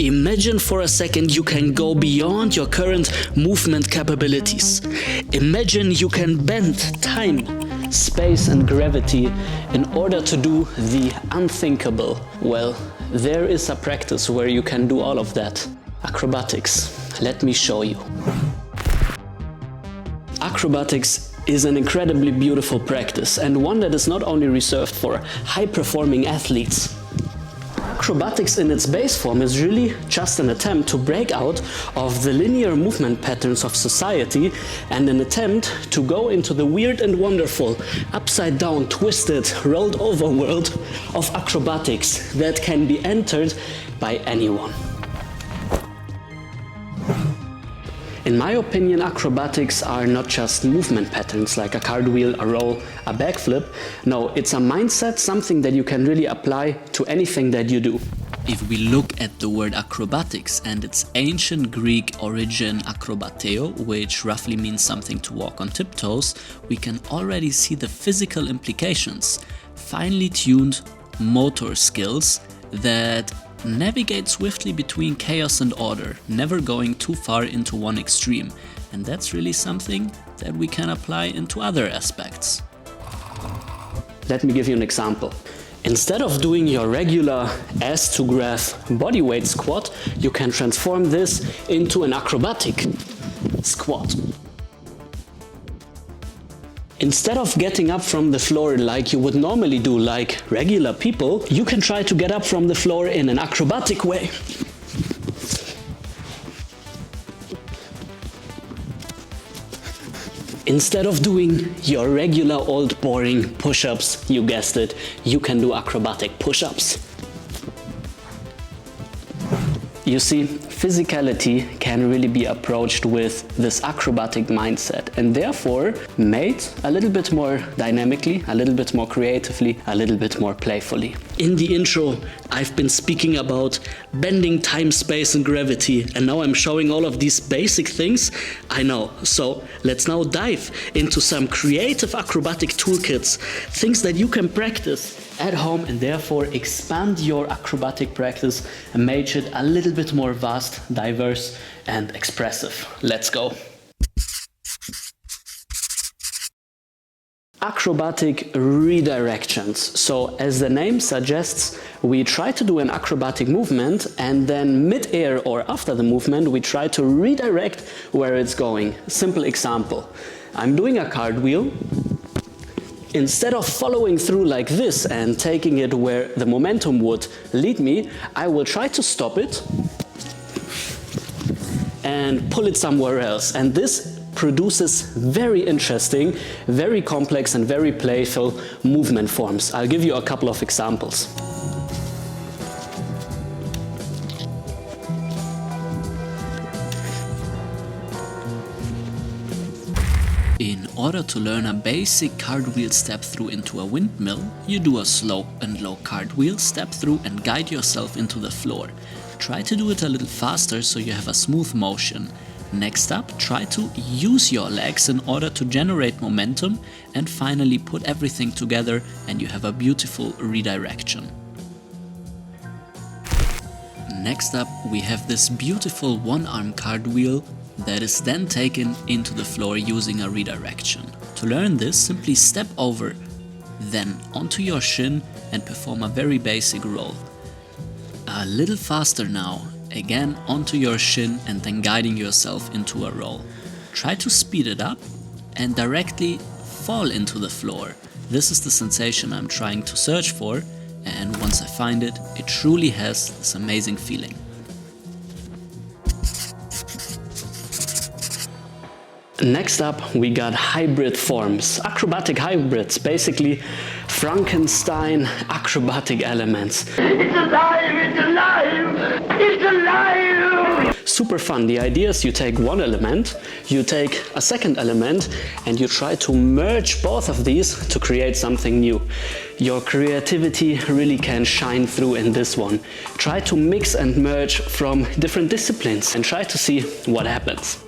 Imagine for a second you can go beyond your current movement capabilities. Imagine you can bend time, space and gravity in order to do the unthinkable. Well, there is a practice where you can do all of that. Acrobatics. Let me show you. Acrobatics is an incredibly beautiful practice and one that is not only reserved for high-performing athletes. Acrobatics in its base form is really just an attempt to break out of the linear movement patterns of society and an attempt to go into the weird and wonderful, upside down, twisted, rolled over world of acrobatics that can be entered by anyone. In my opinion, acrobatics are not just movement patterns like a cartwheel, a roll, a backflip. No, it's a mindset, something that you can really apply to anything that you do. If we look at the word acrobatics and its ancient Greek origin acrobateo, which roughly means something to walk on tiptoes, we can already see the physical implications. Finely tuned motor skills that navigate swiftly between chaos and order, never going too far into one extreme. And that's really something that we can apply into other aspects. Let me give you an example. Instead of doing your regular ass to graph bodyweight squat, you can transform this into an acrobatic squat. Instead of getting up from the floor like you would normally do like regular people, you can try to get up from the floor in an acrobatic way. Instead of doing your regular old boring push-ups, you guessed it, you can do acrobatic push-ups. You see, physicality can really be approached with this acrobatic mindset and therefore made a little bit more dynamically, a little bit more creatively, a little bit more playfully. In the intro, I've been speaking about bending time, space and gravity, and now I'm showing all of these basic things. I know, so let's now dive into some creative acrobatic toolkits, things that you can practice at home and therefore expand your acrobatic practice and make it a little bit more vast, diverse and expressive. Let's go. Acrobatic redirections. So as the name suggests, we try to do an acrobatic movement and then mid-air or after the movement we try to redirect where it's going. Simple example. I'm doing a cartwheel. Instead of following through like this and taking it where the momentum would lead me, I will try to stop it and pull it somewhere else. And this produces very interesting, very complex and very playful movement forms. I'll give you a couple of examples. In order to learn a basic cartwheel step through into a windmill, you do a slow and low cartwheel, step through and guide yourself into the floor. Try to do it a little faster so you have a smooth motion. Next up, try to use your legs in order to generate momentum and finally put everything together and you have a beautiful redirection. Next up, we have this beautiful one-arm cartwheel that is then taken into the floor using a redirection. To learn this, simply step over, then onto your shin and perform a very basic roll. A little faster now, again onto your shin and then guiding yourself into a roll. Try to speed it up and directly fall into the floor. This is the sensation I'm trying to search for, and once I find it, it truly has this amazing feeling. Next up, we got hybrid forms, acrobatic hybrids, basically Frankenstein acrobatic elements. It's alive! It's alive! It's alive! Super fun. The idea is you take one element, you take a second element, and you try to merge both of these to create something new. Your creativity really can shine through in this one. Try to mix and merge from different disciplines and try to see what happens.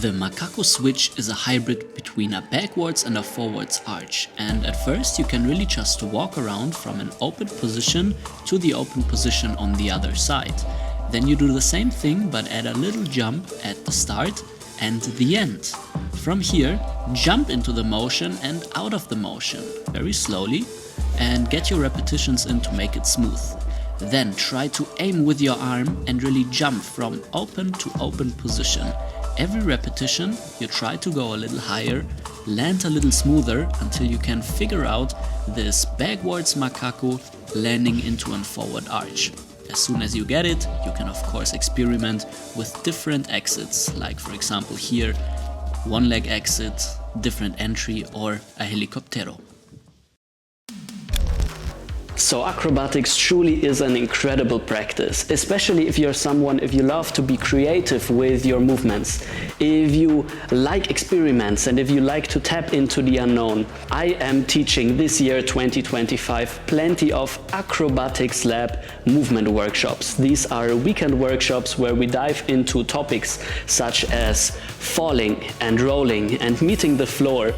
The macaco switch is a hybrid between a backwards and a forwards arch, and at first you can really just walk around from an open position to the open position on the other side. Then you do the same thing but add a little jump at the start and the end. From here, jump into the motion and out of the motion, very slowly, and get your repetitions in to make it smooth. Then try to aim with your arm and really jump from open to open position. Every repetition, you try to go a little higher, land a little smoother until you can figure out this backwards macaco landing into a forward arch. As soon as you get it, you can of course experiment with different exits, like for example here, one leg exit, different entry, or a helicoptero. So acrobatics truly is an incredible practice, especially if you're someone, if you love to be creative with your movements, if you like experiments and if you like to tap into the unknown. I am teaching this year 2025 plenty of Acrobatics Lab movement workshops. These are weekend workshops where we dive into topics such as falling and rolling and meeting the floor,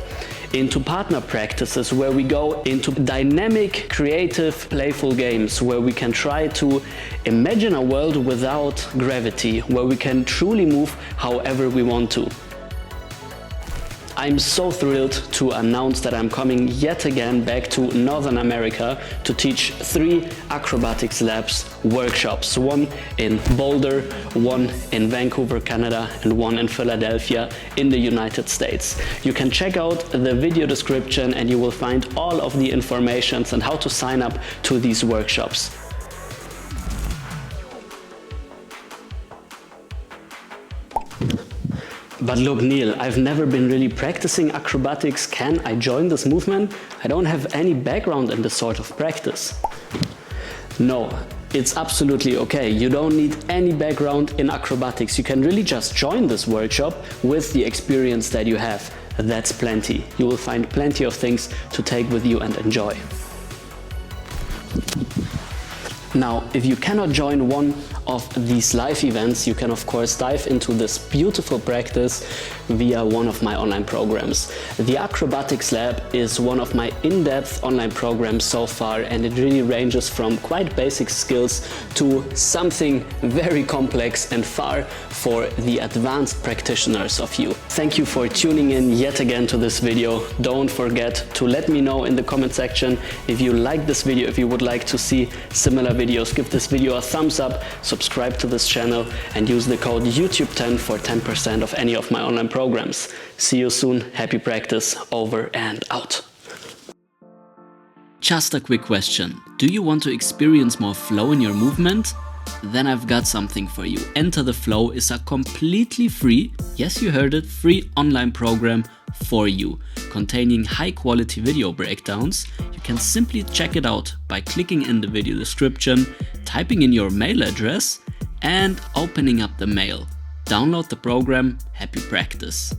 into partner practices where we go into dynamic, creative, playful games where we can try to imagine a world without gravity, where we can truly move however we want to. I'm so thrilled to announce that I'm coming yet again back to Northern America to teach 3 Acrobatics Labs workshops, one in Boulder, one in Vancouver, Canada, and one in Philadelphia in the United States. You can check out the video description and you will find all of the information on how to sign up to these workshops. But look, Neil, I've never been really practicing acrobatics. Can I join this movement? I don't have any background in this sort of practice. No, it's absolutely okay. You don't need any background in acrobatics. You can really just join this workshop with the experience that you have. That's plenty. You will find plenty of things to take with you and enjoy. Now, if you cannot join one of these live events, you can of course dive into this beautiful practice via one of my online programs. The Acrobatics Lab is one of my in-depth online programs so far, and it really ranges from quite basic skills to something very complex and far for the advanced practitioners of you. Thank you for tuning in yet again to this video. Don't forget to let me know in the comment section if you like this video, if you would like to see similar videos. Give this video a thumbs up, subscribe to this channel, and use the code YouTube10 for 10% of any of my online programs. See you soon. Happy practice. Over and out. Just a quick question. Do you want to experience more flow in your movement? Then I've got something for you. Enter the Flow is a completely free, yes you heard it, free online program for you, containing high quality video breakdowns. You can simply check it out by clicking in the video description, typing in your mail address and opening up the mail. Download the program. Happy practice.